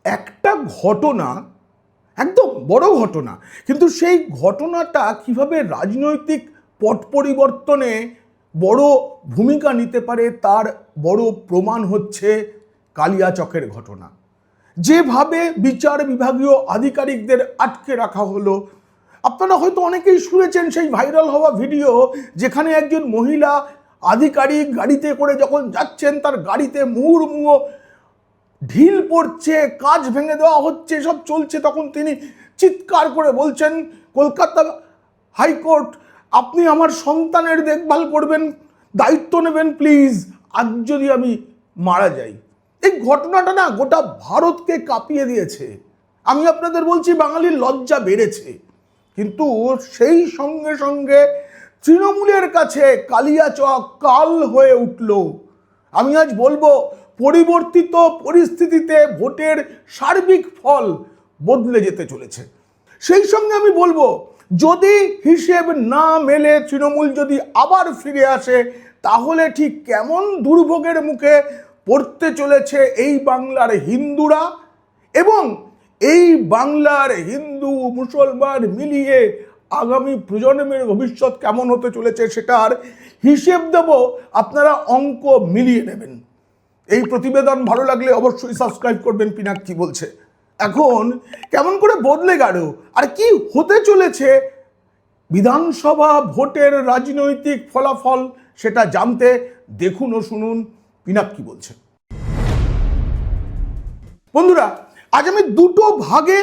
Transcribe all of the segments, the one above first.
একটা ঘটনা, একদম বড় ঘটনা, কিন্তু সেই ঘটনাটা কিভাবে রাজনৈতিক পট পরিবর্তনে বড় ভূমিকা নিতে পারে তার বড় প্রমাণ হচ্ছে কালিয়াচকের ঘটনা। যেভাবে বিচার বিভাগীয় আধিকারিকদের আটকে রাখা হলো, আপনারা হয়তো অনেকেই শুনেছেন সেই ভাইরাল হওয়া ভিডিও, যেখানে একজন মহিলা আধিকারিক গাড়িতে করে যখন যাচ্ছেন তার গাড়িতে মুহুর্মুহু ঢিল পড়ছে, কাঁচ ভেঙে দেওয়া হচ্ছে, সব চলছে, তখন তিনি চিৎকার করে বলছেন, কলকাতা হাইকোর্ট আপনি আমার সন্তানের দেখভাল করবেন, দায়িত্ব নেবেন প্লিজ, আজ যদি আমি মারা যাই। এই ঘটনাটা না গোটা ভারতকে কাঁপিয়ে দিয়েছে। আমি আপনাদের বলছি বাঙালির লজ্জা বেড়েছে, কিন্তু সেই সঙ্গে সঙ্গে তৃণমূলের কাছে কালিয়াচক কাল হয়ে উঠল। আমি আজ বলবো পরিবর্তিত পরিস্থিতিতে ভোটের সার্বিক ফল বদলে যেতে চলেছে। সেই সঙ্গে আমি বলবো যদি হিসেব না মেলে তৃণমূল যদি আবার ফিরে আসে, তাহলে ঠিক কেমন দুর্ভোগের মুখে পড়তে চলেছে এই বাংলার হিন্দুরা, এবং এই বাংলার হিন্দু মুসলমান মিলিয়ে আগামী প্রজন্মের ভবিষ্যৎ কেমন হতে চলেছে সেটার হিসেব দেব, আপনারা অঙ্ক মিলিয়ে নেবেন। এই প্রতিবেদন ভালো লাগলে অবশ্যই সাবস্ক্রাইব করবেন। পিনাকি বলছে এখন কেমন করে বদলে গেল আর কি হতে চলেছে বিধানসভা ভোটের রাজনৈতিক ফলাফল, সেটা জানতে দেখুন ও শুনুন পিনাকি বলছে। বন্ধুরা, আজ আমি দুটো ভাগে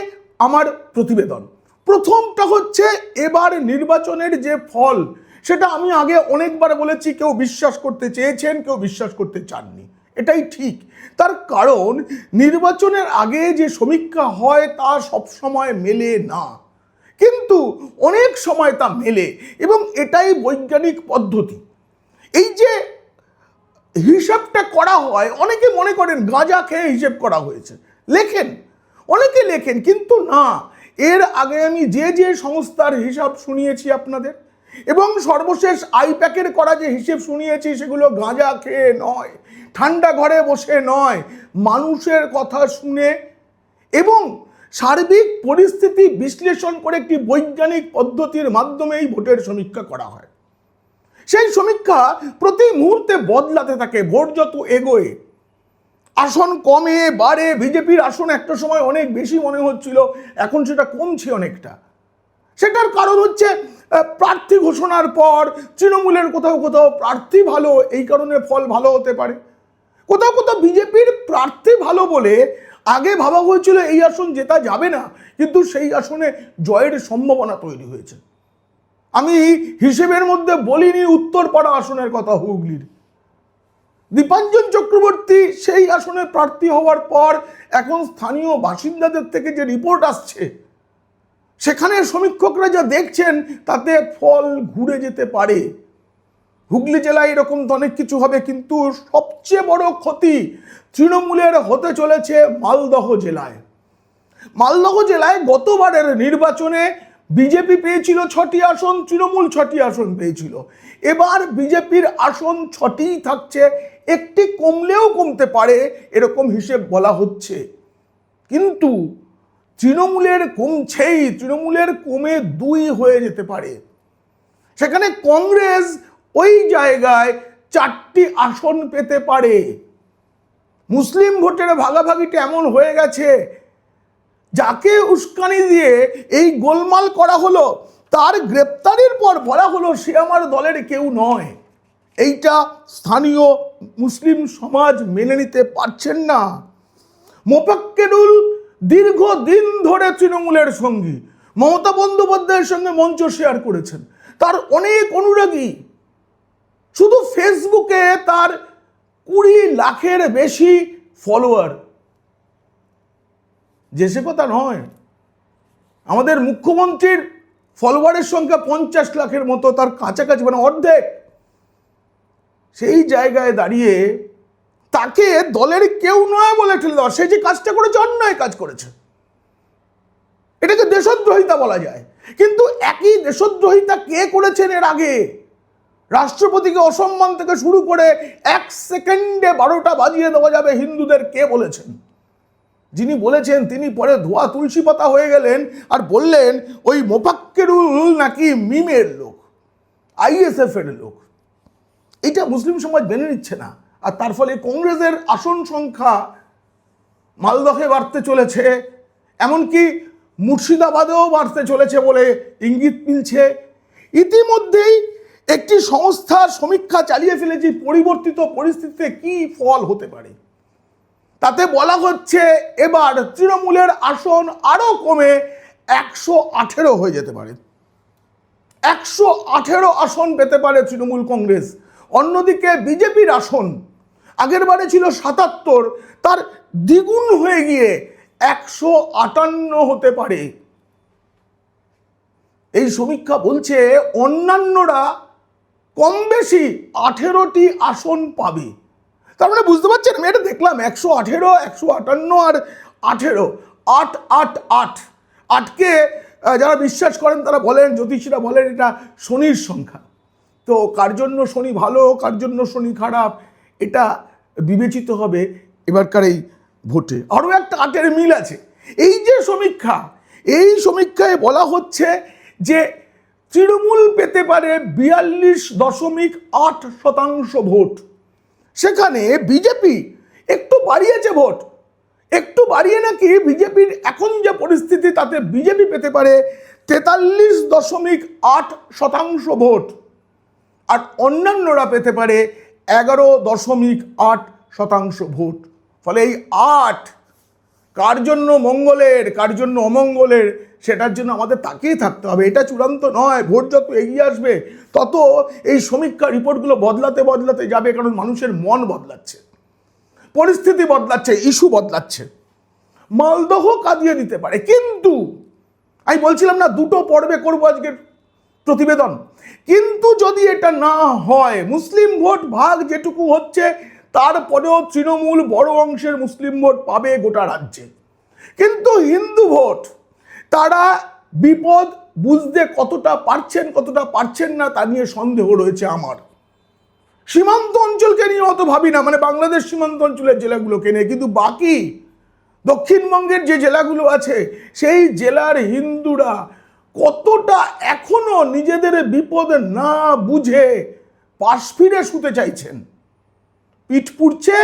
আমার প্রতিবেদন। প্রথমটা হচ্ছে এবার নির্বাচনের যে ফল, সেটা আমি আগে অনেকবার বলেছি, কেউ বিশ্বাস করতে চেয়েছেন, কেউ বিশ্বাস করতে চাননি, এটাই ঠিক। তার কারণ নির্বাচনের আগে যে সমীক্ষা হয় তা সব সময় মেলে না, কিন্তু অনেক সময় তা মেলে, এবং এটাই বৈজ্ঞানিক পদ্ধতি। এই যে হিসাবটা করা হয়, অনেকে মনে করেন গাঁজা খেয়ে হিসেব করা হয়েছে, লেখেন, অনেকে লেখেন, কিন্তু না। এর আগে আমি যে যে সংস্থার হিসাব শুনিয়েছি আপনাদের, এবং সর্বশেষ আইপ্যাকের করা যে হিসেব শুনিয়েছি, সেগুলো গাঁজা খেয়ে নয়, ঠান্ডা ঘরে বসে নয়, মানুষের কথা শুনে এবং সার্বিক পরিস্থিতি বিশ্লেষণ করে একটি বৈজ্ঞানিক পদ্ধতির মাধ্যমে এই ভোটের সমীক্ষা করা হয়। সেই সমীক্ষা প্রতি মুহূর্তে বদলাতে থাকে। ভোট যত এগোয় আসন কমে বাড়ে, বিজেপির আসন একটা সময় অনেক বেশি মনে হচ্ছিল, এখন সেটা কমছে অনেকটা। সেটার কারণ হচ্ছে প্রার্থী ঘোষণার পর তৃণমূলের কোথাও কোথাও প্রার্থী ভালো, এই কারণে ফল ভালো হতে পারে। কোথাও কোথাও বিজেপির প্রার্থী ভালো বলে আগে ভাবা হয়েছিল এই আসন জেতা যাবে না, কিন্তু সেই আসনে জয়ের সম্ভাবনা তৈরি হয়েছে। আমি হিসেবের মধ্যে বলিনি উত্তরপাড়া আসনের কথা, হুগলির দীপাঞ্জন চক্রবর্তী সেই আসনে প্রার্থী হওয়ার পর এখন স্থানীয় বাসিন্দাদের থেকে যে রিপোর্ট আসছে, সেখানে সমীক্ষকরা যা দেখছেন তাতে ফল ঘুরে যেতে পারে। হুগলি জেলায় এরকম অনেক কিছু হবে, কিন্তু সবচেয়ে বড় ক্ষতি তৃণমূলের হতে চলেছে মালদহ জেলায়। মালদহ জেলায় গতবারের নির্বাচনে বিজেপি পেয়েছিল 6টি আসন, তৃণমূল 6টি আসন পেয়েছিল। এবার বিজেপির আসন 6টিই থাকছে, একটি কমলেও কমতে পারে এরকম হিসেব বলা হচ্ছে, কিন্তু তৃণমূলের কমছেই, তৃণমূলের কমে 2 হয়ে যেতে পারে। সেখানে কংগ্রেস ওই জায়গায় 4টি আসন পেতে পারে। মুসলিম ভোটের ভাগাভাগিটা এমন হয়ে গেছে, যাকে উস্কানি দিয়ে এই গোলমাল করা হলো, তার গ্রেপ্তারির পর বলা হলো সে আমার দলের কেউ নয়। এইটা স্থানীয় মুসলিম সমাজ মেনে নিতে পারছেন না। মোফাক্কেরুল দীর্ঘদিন ধরে তৃণমূলের সঙ্গী, মমতা বন্দ্যোপাধ্যায়ের সঙ্গে মঞ্চ শেয়ার করেছেন, তার অনেক অনুরাগী, শুধু ফেসবুকে তার 20 লাখের বেশি ফলোয়ার। যে সে কথা নয়, আমাদের মুখ্যমন্ত্রীর ফলোয়ারের সংখ্যা 50 লাখের মতো, তার কাছাকাছি, মানে অর্ধেক। সেই জায়গায় দাঁড়িয়ে তাকে দলের কেউ নয় বলে ঠেলে দেওয়া, সে যে কাজটা করেছে অন্যায় কাজ করেছে, এটাকে দেশদ্রোহিতা বলা যায়। কিন্তু একই দেশদ্রোহিতা কে করেছেন এর আগে? রাষ্ট্রপতিকে অসম্মান থেকে শুরু করে 1 সেকেন্ডে 12টা বাজিয়ে দেওয়া যাবে হিন্দুদের কে বলেছেন? যিনি বলেছেন তিনি পরে ধোয়া তুলসী পাতা হয়ে গেলেন আর বললেন ওই মোফাক্কেরুল নাকি মিমের লোক, আইএসএফ এর লোক। এটা মুসলিম সমাজ মেনে নিচ্ছে না, আর তার ফলে কংগ্রেসের আসন সংখ্যা মালদহে বাড়তে চলেছে, এমনকি মুর্শিদাবাদেও বাড়তে চলেছে বলে ইঙ্গিত মিলছে। ইতিমধ্যেই একটি সংস্থার সমীক্ষা চালিয়ে ফেলেছি পরিবর্তিত পরিস্থিতিতে কি ফল হতে পারে। তাতে বলা হচ্ছে এবার তৃণমূলের আসন আরো কমে 118 হয়ে যেতে পারে, 118 আসন পেতে পারে তৃণমূল কংগ্রেস। অন্যদিকে বিজেপির আসন আগের বারে ছিল 77, তার দ্বিগুণ হয়ে গিয়ে 158 হতে পারে। এই সমীক্ষা বলছে অন্যান্যরা কম বেশি 18টি আসন পাবে। তার মানে বুঝতে পারছেন, আমি এটা দেখলাম 118, 158 আর 18, 8 8 8 8কে যারা বিশ্বাস করেন তারা বলেন, জ্যোতিষীরা বলেন এটা শনির সংখ্যা। তো কার জন্য শনি ভালো, কার জন্য শনি খারাপ, এটা বিবেচিত হবে এবারকার এই ভোটে। আরও একটা 8-এর মিল আছে। এই যে সমীক্ষা, এই সমীক্ষায় বলা হচ্ছে যে তৃণমূল পেতে পারে 42.8% ভোট, সেখানে বিজেপি একটু বাড়িয়েছে ভোট, একটু বাড়িয়ে নাকি বিজেপির এখন যে পরিস্থিতি তাতে বিজেপি পেতে পারে 43.8% ভোট, আর অন্যান্যরা পেতে পারে 11.8% ভোট। ফলে এই 8 কার জন্য মঙ্গলের কার জন্য অমঙ্গলের সেটার জন্য আমাদের তাকিয়ে থাকতে হবে। এটা চূড়ান্ত নয়। ভোট যত এগিয়ে আসবে তত এই সমীক্ষা রিপোর্টগুলো বদলাতে বদলাতে যাবে, কারণ মানুষের মন বদলাচ্ছে, পরিস্থিতি বদলাচ্ছে, ইস্যু বদলাচ্ছে। মালদহ কাঁদিয়ে দিতে পারে, কিন্তু আমি বলছিলাম না 2টো পর্বে করবো আজকের প্রতিবেদন, কিন্তু যদি এটা না হয়, মুসলিম ভোট ভাগ যেটুকু হচ্ছে তারপরেও তৃণমূল বড় অংশের মুসলিম ভোট পাবে গোটা রাজ্যে। কিন্তু হিন্দু ভোট তারা বিপদ বুঝতে কতটা পারছেন না তা নিয়ে সন্দেহ রয়েছে আমার। সীমান্ত অঞ্চলকে নিয়ে অত ভাবি না, মানে বাংলাদেশ সীমান্ত অঞ্চলের জেলাগুলোকে নিয়ে, কিন্তু বাকি দক্ষিণবঙ্গের যে জেলাগুলো আছে সেই জেলার হিন্দুরা কতটা এখনো নিজেদের বিপদ না বুঝে পাশ ফিরে শুতে চাইছেন। পিঠ পুড়ছে,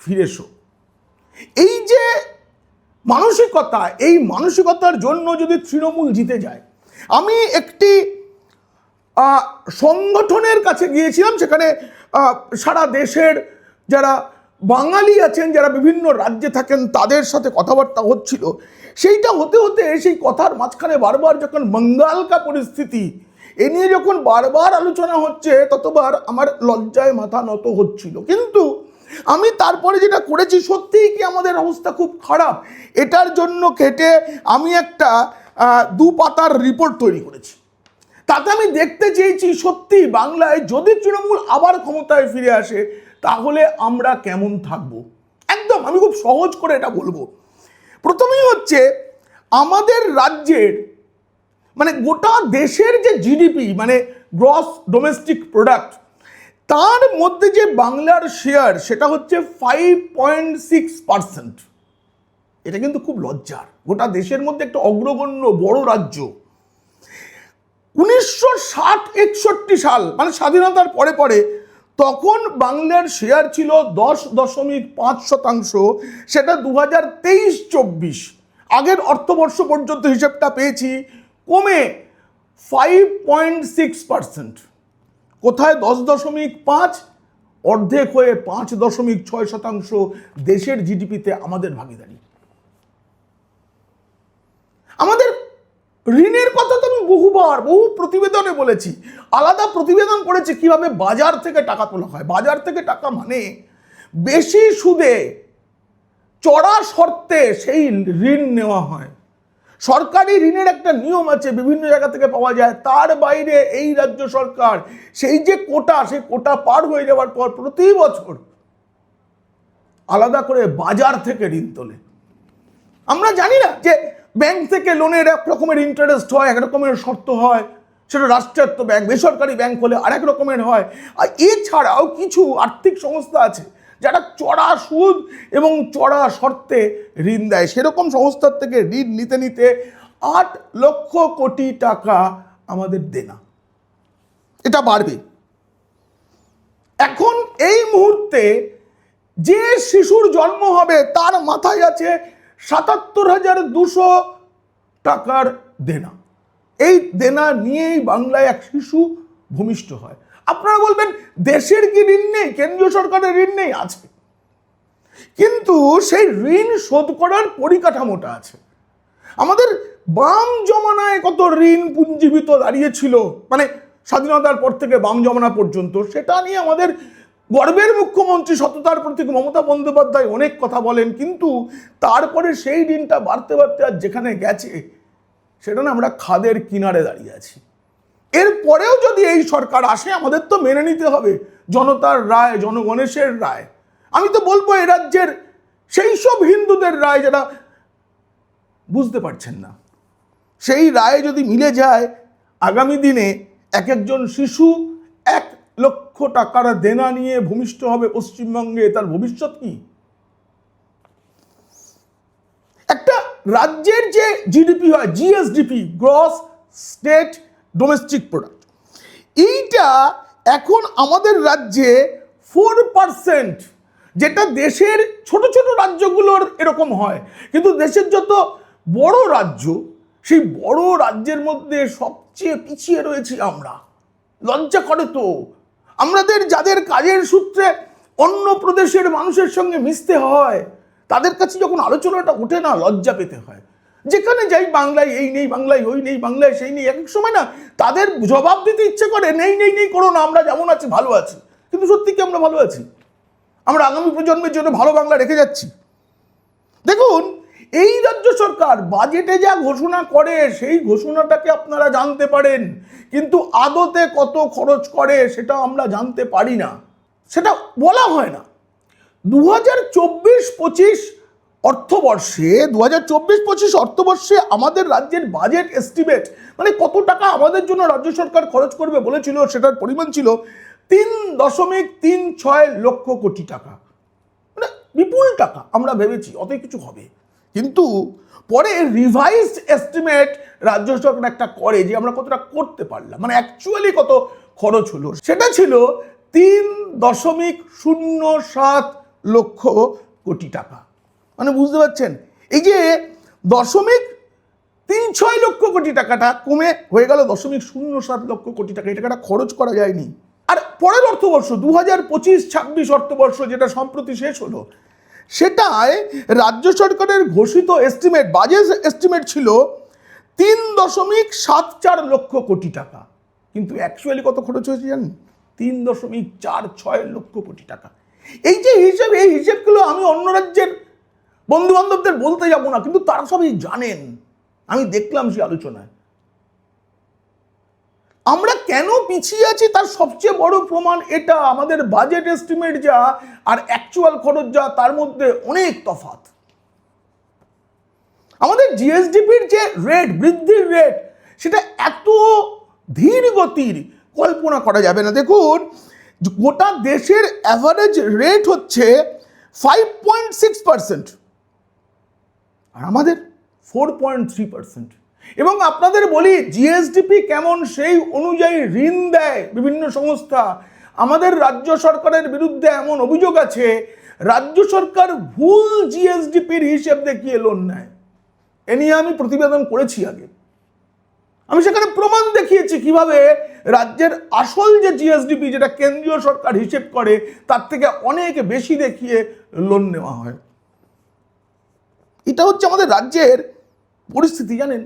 ফিরে শো। এই যে মানসিকতা, এই মানসিকতার জন্য যদি তৃণমূল জিতে যায়, আমি একটি সংগঠনের কাছে গিয়েছিলাম, সেখানে সারা দেশের যারা বাঙালি আছেন, যারা বিভিন্ন রাজ্যে থাকেন, তাদের সাথে কথাবার্তা হচ্ছিল। সেইটা হতে হতে সেই কথার মাঝখানে বারবার যখন বঙ্গালকা পরিস্থিতি এ নিয়ে যখন বারবার আলোচনা হচ্ছে, ততবার আমার লজ্জায় মাথা নত হচ্ছিল। কিন্তু আমি তারপরে যেটা করেছি, সত্যিই কি আমাদের অবস্থা খুব খারাপ, এটার জন্য কেটে আমি একটা 2 পাতার রিপোর্ট তৈরি করেছি। তাতে আমি দেখতে চেয়েছি সত্যি বাংলায় যদি তৃণমূল আবার ক্ষমতায় ফিরে আসে তাহলে আমরা কেমন থাকবো। একদম আমি খুব সহজ করে এটা বলবো। প্রথমেই হচ্ছে আমাদের রাজ্যের, মানে গোটা দেশের যে জিডিপি, মানে গ্রস ডোমেস্টিক প্রোডাক্ট, তার মধ্যে যে বাংলার শেয়ার সেটা হচ্ছে 5.6%। এটা কিন্তু খুব লজ্জার। গোটা দেশের মধ্যে একটা অগ্রগণ্য বড় রাজ্য। 1960-61 সাল মানে স্বাধীনতার পরে পরে তখন বাংলার শেয়ার ছিল 10.5%, সেটা 2023-24 আগের অর্থবর্ষ পর্যন্ত হিসেবটা পেয়েছি কমে 5.6%। কোথায় 10.5, অর্ধেক হয়ে 5.6% দেশের জিডিপিতে আমাদের ভাগিদারি। আমাদের ঋণের কথা তো আমি বহু প্রতিবেদনে বলেছি, আলাদা প্রতিবেদন করেছি কিভাবে বাজার থেকে টাকা তোলা হয়। বাজার থেকে টাকা মানে বেশি সুদে চড়া শর্তে সেই ঋণ নেওয়া হয়। সরকারি ঋণের একটা নিয়ম আছে, বিভিন্ন জায়গা থেকে পাওয়া যায়, তার বাইরে এই রাজ্য সরকার সেই যে কোটা, সেই কোটা পার হয়ে যাওয়ার পর প্রতি বছর আলাদা করে বাজার থেকে ঋণ তোলে। আমরা জানি না যে ব্যাংক থেকে লোনের এক রকমের ইন্টারেস্ট হয়, এক রকমের শর্ত হয়, সেটা রাষ্ট্রায়ত্ত ব্যাংক, বেসরকারি ব্যাংক হলে আরেক রকমের হয়। আর এছাড়াও কিছু আর্থিক সংস্থা আছে যারা চড়া সুদ এবং চড়া শর্তে ঋণ দেয়, সেরকম সংস্থার থেকে ঋণ নিতে নিতে 8 লক্ষ কোটি টাকা আমাদের দেনা। এটা বাড়বে। এখন এই মুহূর্তে যে শিশুর জন্ম হবে তার মাথায় আছে 77,200 টাকার দেনা। এই দেনা নিয়েই বাংলায় এক শিশু ভূমিষ্ঠ হয়। আপনারা বলবেন দেশের কি ঋণ নেই, কেন্দ্রীয় সরকারের ঋণ নেই? আছে, কিন্তু সেই ঋণ শোধ করার পরিকাঠামোটা আছে। আমাদের বাম জমানায় কত ঋণ পুঞ্জীভূত দাঁড়িয়েছিল, মানে স্বাধীনতার পর থেকে বাম জমানা পর্যন্ত, সেটা নিয়ে আমাদের গর্বের মুখ্যমন্ত্রী সততার প্রতীক মমতা বন্দ্যোপাধ্যায় অনেক কথা বলেন, কিন্তু তারপরে সেই ঋণটা বাড়তে বাড়তে আর যেখানে গেছে সেটা না আমরা খাদের কিনারে দাঁড়িয়ে আছি। এরপরেও যদি এই সরকার আসে আমাদের তো মেনে নিতে হবে জনতার রায়, জনগণেশের রায়। আমি তো বলবো এ রাজ্যের সেই সব হিন্দুদের রায় যারা বুঝতে পারছেন না, সেই রায় যদি মিলে যায়, আগামী দিনে এক একজন শিশু 1 লক্ষ টাকার দেনা নিয়ে ভূমিষ্ঠ হবে পশ্চিমবঙ্গে, তার ভবিষ্যৎ কি? একটা রাজ্যের যে জিডিপি হয়, GSDP, gross state domestic product, এইটা এখন আমাদের রাজ্যে 4%, যেটা দেশের ছোট ছোট রাজ্যগুলোর এরকম হয়, কিন্তু দেশের যত বড় রাজ্য, সেই বড় রাজ্যের মধ্যে সবচেয়ে পিছিয়ে রয়েছি আমরা। লজ্জা করে তো। আমাদের যাদের কাজের সূত্রে অন্য প্রদেশের মানুষের সঙ্গে মিশতে হয়, তাদের কাছে যখন আলোচনাটা ওঠে না, লজ্জা পেতে হয়। যেখানে যাই বাংলায় এই নেই, বাংলায় ওই নেই, বাংলায় সেই নেই। এক এক সময় না তাদের জবাব দিতে ইচ্ছে করে, নেই নেই নেই করো না, আমরা যেমন আছি ভালো আছি। কিন্তু সত্যি কি আমরা ভালো আছি? আমরা আগামী প্রজন্মের জন্য ভালো বাংলা রেখে যাচ্ছি? দেখুন, এই রাজ্য সরকার বাজেটে যা ঘোষণা করে সেই ঘোষণাটাকে আপনারা জানতে পারেন, কিন্তু আদতে কত খরচ করে সেটা আমরা জানতে পারি না, সেটা বলা হয় না। 2024-25 অর্থবর্ষে 2024-25 অর্থবর্ষে আমাদের রাজ্যের বাজেট এস্টিমেট, মানে কত টাকা আমাদের জন্য রাজ্য সরকার খরচ করবে বলেছিল, সেটার পরিমাণ ছিল 3.36 লক্ষ কোটি টাকা। মানে বিপুল টাকা। আমরা ভেবেছি অত কিছু হবে, কিন্তু পরে রিভাইজড এস্টিমেট রাজ্য সরকার একটা করে যে আমরা কতটা করতে পারলাম, মানে অ্যাকচুয়ালি কত খরচ হলো, সেটা ছিল 3.07 লক্ষ কোটি টাকা। মানে বুঝতে পারছেন, এই যে 0.36 লক্ষ কোটি টাকাটা কমে হয়ে গেল 0.07 লক্ষ কোটি টাকা। এই টাকাটা খরচ করা যায়নি। আর পরের অর্থবর্ষ 2025-26 অর্থবর্ষ, যেটা সম্প্রতি শেষ হলো, সেটায় রাজ্য সরকারের ঘোষিত এস্টিমেট, বাজেট এস্টিমেট ছিল 3.74 লক্ষ কোটি টাকা, কিন্তু অ্যাকচুয়ালি কত খরচ হয়েছে জানেন? 3.46 লক্ষ কোটি টাকা। এই যে হিসেব, এই হিসেবগুলো আমি অন্য রাজ্যের বন্ধু বান্ধবদের বলতে যাব না, কিন্তু তারা সবই জানেন। আমি দেখলাম সেই আলোচনায়। আমরা কেন পিছিয়ে আছি তার সবচেয়ে বড় প্রমাণ এটা, আমাদের বাজেট এস্টিমেট যা আর অ্যাকচুয়াল খরচ যা, তার মধ্যে অনেক তফাৎ। আমাদের জিএসডিপির যে রেট, বৃদ্ধির রেট, সেটা এত ধীর গতির কল্পনা করা যাবে না। দেখুন, গোটা দেশের অ্যাভারেজ রেট হচ্ছে 5.6%, আর আমাদের 4.3%। এবং আপনাদের বলি জিএসডিপি কেমন, সেই অনুযায়ী ঋণ দেয় বিভিন্ন সংস্থা। আমাদের রাজ্য সরকারের বিরুদ্ধে এমন অভিযোগ আছে, রাজ্য সরকার ভুল জিএসডিপির হিসেব দেখিয়ে লোন নেয়। এ নিয়ে আমি প্রতিবেদন করেছি আগে। আমি সেখানে প্রমাণ দেখিয়েছি কিভাবে রাজ্যের আসল যে জিএসডিপি, যেটা কেন্দ্রীয় সরকার হিসেব করে, তার থেকে অনেক বেশি দেখিয়ে লোন নেওয়া হয়। এটা হচ্ছে আমাদের রাজ্যের পরিস্থিতি। জানেন,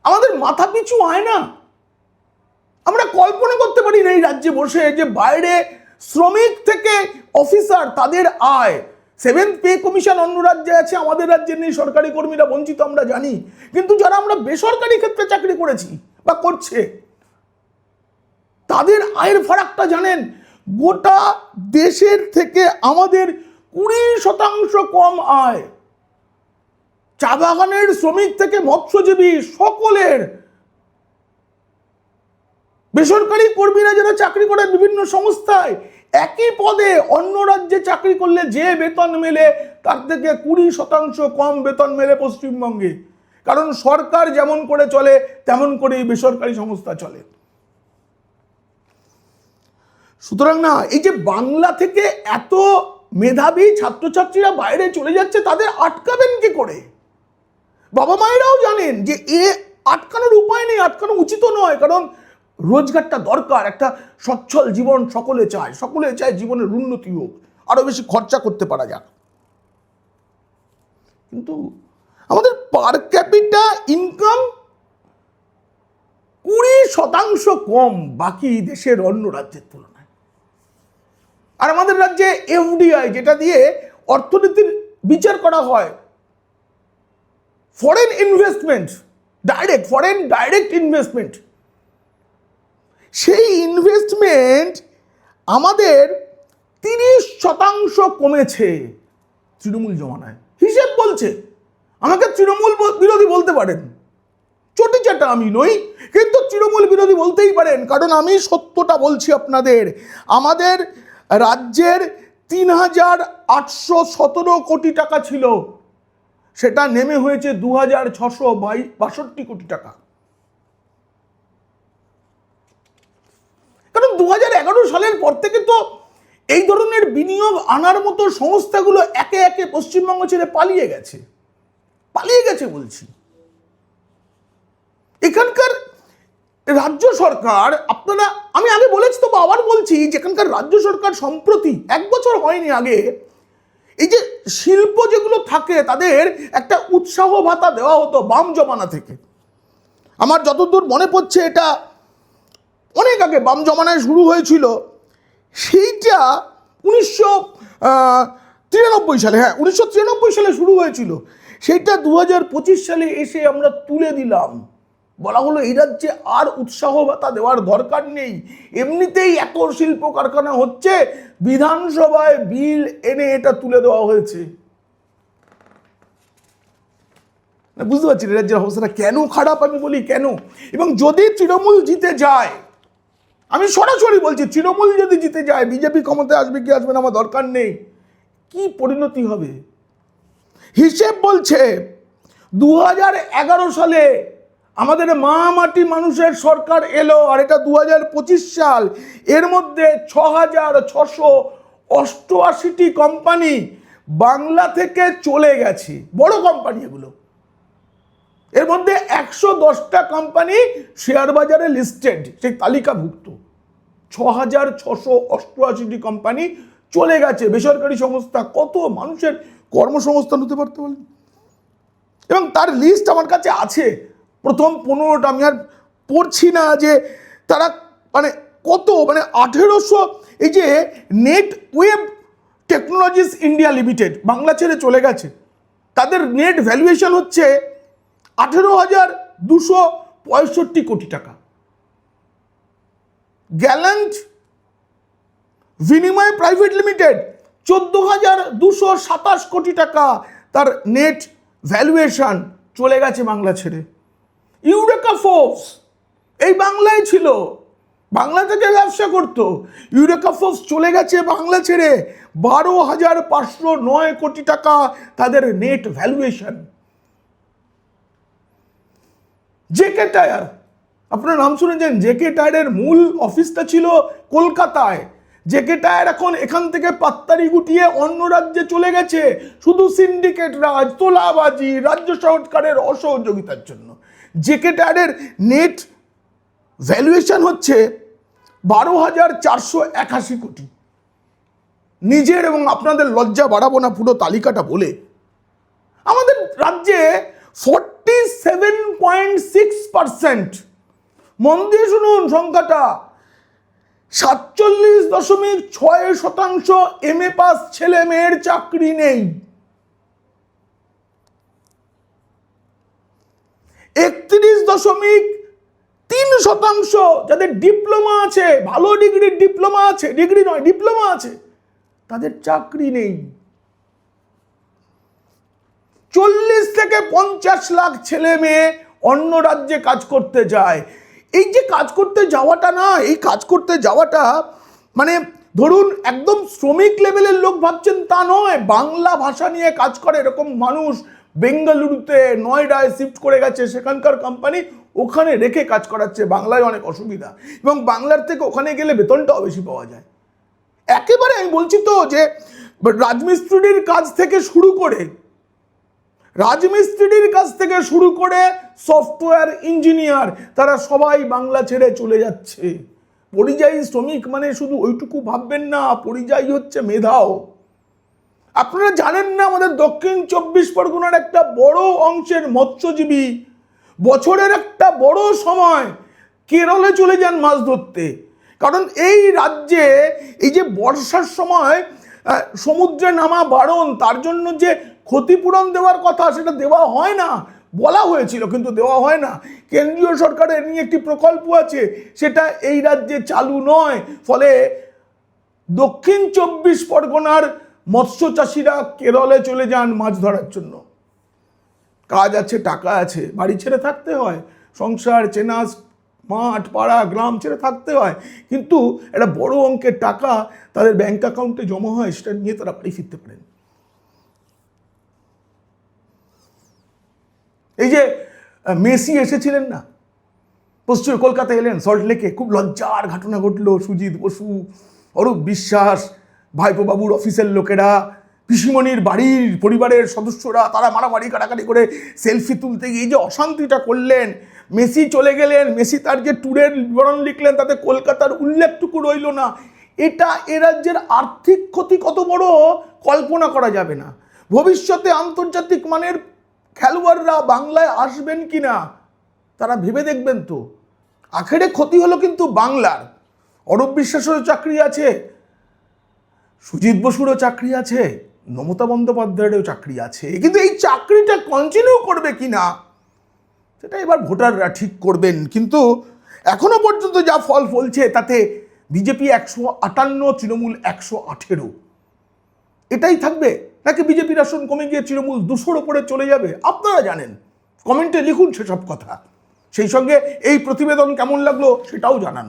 আমাদের মাথা পিছু হয় না। আমরা কল্পনা করতে পারি না এই রাজ্যে বসে যে বাইরে শ্রমিক থেকে অফিসার, তাদের আয়, 7th পে কমিশন অন্য রাজ্যে আছে, আমাদের রাজ্যে নেই। সরকারি কর্মীরা বঞ্চিত আমরা জানি, কিন্তু যারা আমরা বেসরকারি ক্ষেত্রে চাকরি করেছি বা করছে, তাদের আয়ের ফারাকটা জানেন? গোটা দেশের থেকে আমাদের 20% কম আয়। চা বাগানের শ্রমিক থেকে মৎস্যজীবী, সকলের, বেসরকারি কর্মীরা যারা চাকরি করেন বিভিন্ন সংস্থায়, একই পদে অন্য রাজ্যে চাকরি করলে যে বেতন মেলে তার থেকে 20% কম বেতন মেলে পশ্চিমবঙ্গে, কারণ সরকার যেমন করে চলে তেমন করেই বেসরকারি সংস্থা চলে। সুতরাং না, এই যে বাংলা থেকে এত মেধাবী ছাত্রছাত্রীরা বাইরে চলে যাচ্ছে, তাদের আটকাবেন কি করে? বাবা মায়েরাও জানেন যে এ আটকানোর উপায় নেই, আটকানো উচিত নয়, কারণ রোজগারটা দরকার, একটা সচ্ছল জীবন সকলে চায় জীবনের উন্নতি হোক, আরো বেশি খরচা করতে পারা যাক। কিন্তু আমাদের পার ক্যাপিটা ইনকাম 20% কম বাকি দেশের অন্য রাজ্যের তুলনায়। আর আমাদের রাজ্যে এফডিআই, যেটা দিয়ে অর্থনীতির বিচার করা হয়, foreign investment, foreign direct investment, সেই ইনভেস্টমেন্ট আমাদের 30% কমেছে তৃণমূল জমানায়। হিসেব বলছে, আমাকে তৃণমূল বিরোধী বলতে পারেন, চটি চাটা আমি নই, কিন্তু তৃণমূল বিরোধী বলতেই পারেন, কারণ আমি সত্যটা বলছি আপনাদের। আমাদের রাজ্যের 3,817 কোটি টাকা ছিল, সেটা নেমে হয়েছে 2,662 কোটি টাকা। কারণ 2011 সালের পর থেকে তো এই ধরনের বিনিয়োগ আনার মতো সংস্থাগুলো একে একে পশ্চিমবঙ্গ ছেড়ে পালিয়ে গেছে বলছি। এখানকার রাজ্য সরকার, আপনারা, আমি আগে বলেছি তো আবার বলছি, যেখানকার রাজ্য সরকার সম্প্রতি 1 বছর হয়নি আগে, এই যে শিল্প যেগুলো থাকে তাদের একটা উৎসাহ ভাতা দেওয়া হতো বাম জমানা থেকে। আমার যতদূর মনে পড়ছে এটা অনেক আগে বাম জমানায় শুরু হয়েছিল। সেইটা 1993 সালে, 1993 সালে শুরু হয়েছিল। সেইটা 2025 সালে এসে আমরা তুলে দিলাম। বলা হলো এই রাজ্যে আর উৎসাহ ভাতা দেওয়ার দরকার নেই, এমনিতেই এত শিল্প কারখানা হচ্ছে, বিধানসভায় বিল এনে এটা তুলে দেওয়া হয়েছে। বুঝতে পারছি রাজ্যের অবস্থাটা কেন খারাপ, আমি বলি কেন। এবং যদি তৃণমূল জিতে যায়, আমি সরাসরি বলছি, তৃণমূল যদি জিতে যায়, বিজেপি ক্ষমতায় আসবে কি আসবে না আমার দরকার নেই, কি পরিণতি হবে? হিসেব বলছে 2011 সালে আমাদের মা মাটি মানুষের সরকার এলো, আর এটা 2025 সাল। এর মধ্যে 6,688টি কোম্পানি বাংলা থেকে চলে গেছে, বড় কোম্পানি এগুলো। এর মধ্যে 110টা কোম্পানি শেয়ার বাজারে লিস্টেড, সেই তালিকাভুক্ত। 6,688টি কোম্পানি চলে গেছে, বেসরকারি সংস্থা। কত মানুষের কর্মসংস্থান হতে পারতে বলেন? এবং তার লিস্ট আমার কাছে আছে, প্রথম 15টা, আমি আর পড়ছি না যে তারা মানে কত, মানে 1800, এই যে net web technologies India limited Bangla ছেড়ে চলে গেছে, তাদের নেট ভ্যালুয়েশন হচ্ছে 18,265 কোটি টাকা। গ্যালান্ট বিনিময় প্রাইভেট লিমিটেড 14,227 কোটি টাকা তার নেট ভ্যালুয়েশন, চলে গেছে বাংলা ছেড়ে। ইউরেকা ফোর্বস এই বাংলায় ছিল, বাংলা থেকে ব্যবসা করতো, ইউরেকা ফোর্বস চলে গেছে বাংলা ছেড়ে। 12,509 কোটি টাকা তাদের নেট ভ্যালুয়েশন। জেকে টায়ার, আপনার নাম শুনেছেন, জেকে টায়ারের মূল অফিসটা ছিল কলকাতায়। জেকে টায়ার এখন এখান থেকে পাত্তারি গুটিয়ে অন্য রাজ্যে চলে গেছে, শুধু সিন্ডিকেট রাজ, তোলাবাজি, রাজ্য সরকারের অসহযোগিতার জন্য। জেকে টায়ারের নেট ভ্যালুয়েশন হচ্ছে 12,481 কোটি। নিজের এবং আপনাদের লজ্জা বাড়াবো না পুরো তালিকাটা বলে। আমাদের রাজ্যে 47.6%, মন দিয়ে শুনুন সংখ্যাটা, 47.6% MA পাস ছেলে মেয়ের চাকরি নেই। 31.3% যাদের ডিপ্লোমা আছে, ভালো ডিগ্রির ডিপ্লোমা আছে, ডিগ্রি নয় ডিপ্লোমা আছে, তাদের চাকরি নেই। 40 থেকে 50 লাখ ছেলে মেয়ে অন্য রাজ্যে কাজ করতে যায়। এই যে কাজ করতে যাওয়াটা না, এই কাজ করতে যাওয়াটা মানে ধরুন একদম শ্রমিক লেভেলের লোক ভাবছেন তা নয়, বাংলা ভাষা নিয়ে কাজ করে এরকম মানুষ বেঙ্গালুরুতে নয়ডায় শিফট করে গেছে, সেখানকার কোম্পানি ওখানে রেখে কাজ করাচ্ছে। বাংলায় অনেক অসুবিধা, এবং বাংলার থেকে ওখানে গেলে বেতনটাও বেশি পাওয়া যায়। একেবারে আমি বলছি তো যে রাজমিস্ত্রির কাজ থেকে শুরু করে সফটওয়্যার ইঞ্জিনিয়ার, তারা সবাই বাংলা ছেড়ে চলে যাচ্ছে। পরিযায়ী শ্রমিক মানে শুধু ওইটুকু ভাববেন না, পরিযায়ী হচ্ছে মেধাও। আপনারা জানেন না, আমাদের দক্ষিণ 24 পরগনার একটা বড় অংশের মৎস্যজীবী বছরের একটা বড় সময় কেরলে চলে যান মাছ ধরতে। কারণ এই রাজ্যে এই যে বর্ষার সময় সমুদ্রে নামা বারণ, তার জন্য যে ক্ষতিপূরণ দেওয়ার কথা সেটা দেওয়া হয় না, বলা হয়েছিল কিন্তু দেওয়া হয় না। কেন্দ্রীয় সরকারের নিয়ে একটি প্রকল্প আছে, সেটা এই রাজ্যে চালু নয়। ফলে দক্ষিণ 24 পরগনার মৎস্য চাষিরা কেরলে চলে যান মাছ ধরার জন্য। কাজ আছে, টাকা আছে, বাড়ি ছেড়ে থাকতে হয়, সংসার চেনা, মাঠ পাড়া গ্রাম ছেড়ে থাকতে হয়, কিন্তু একটা বড় অঙ্কের টাকা তাদের ব্যাংক অ্যাকাউন্টে জমা হয়, সেটা নিয়ে তারা বাড়ি ফিরতে পারেন। এই যে মেসি এসেছিলেন না, পশ্চিম কলকাতা এলেন, সল্টলেকে, খুব লজ্জার ঘটনা ঘটলো। সুজিত বসু, অরূপ বিশ্বাস, ভাইপো বাবুর অফিসের লোকেরা, পিসিমণির বাড়ির পরিবারের সদস্যরা, তারা মারামারি কাটাকাটি করে সেলফি তুলতে গিয়ে যে অশান্তিটা করলেন। মেসি চলে গেলেন, মেসি তার যে ট্যুরের বিবরণ লিখলেন তাতে কলকাতার উল্লেখটুকু রইল না। এটা এ রাজ্যের আর্থিক ক্ষতি কত বড় কল্পনা করা যাবে না। ভবিষ্যতে আন্তর্জাতিক মানের খেলোয়াড়রা বাংলায় আসবেন কিনা তারা ভেবে দেখবেন তো। আখেরে ক্ষতি হলো কিন্তু বাংলার। অরূপ বিশ্বাসেরও চাকরি আছে, সুজিত বসুরও চাকরি আছে, মমতা বন্দ্যোপাধ্যায়েরও চাকরি আছে, কিন্তু এই চাকরিটা কন্টিনিউ করবে কিনা সেটা এবার ভোটাররা ঠিক করবেন। কিন্তু এখনো পর্যন্ত যা ফল ফলছে তাতে বিজেপি 158, তৃণমূল 118। এটাই থাকবে নাকি বিজেপির আসন কমে গিয়ে তৃণমূল 200-র উপরে চলে যাবে? আপনারা জানেন, কমেন্টে লিখুন সেসব কথা। সেই সঙ্গে এই প্রতিবেদন কেমন লাগলো সেটাও জানান।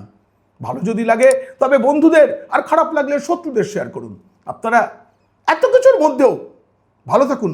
ভালো যদি লাগে তবে বন্ধুদের, আর খারাপ লাগলে শত্রুদের শেয়ার করুন। আপনারা এত কিছুর মধ্যেও ভালো থাকুন।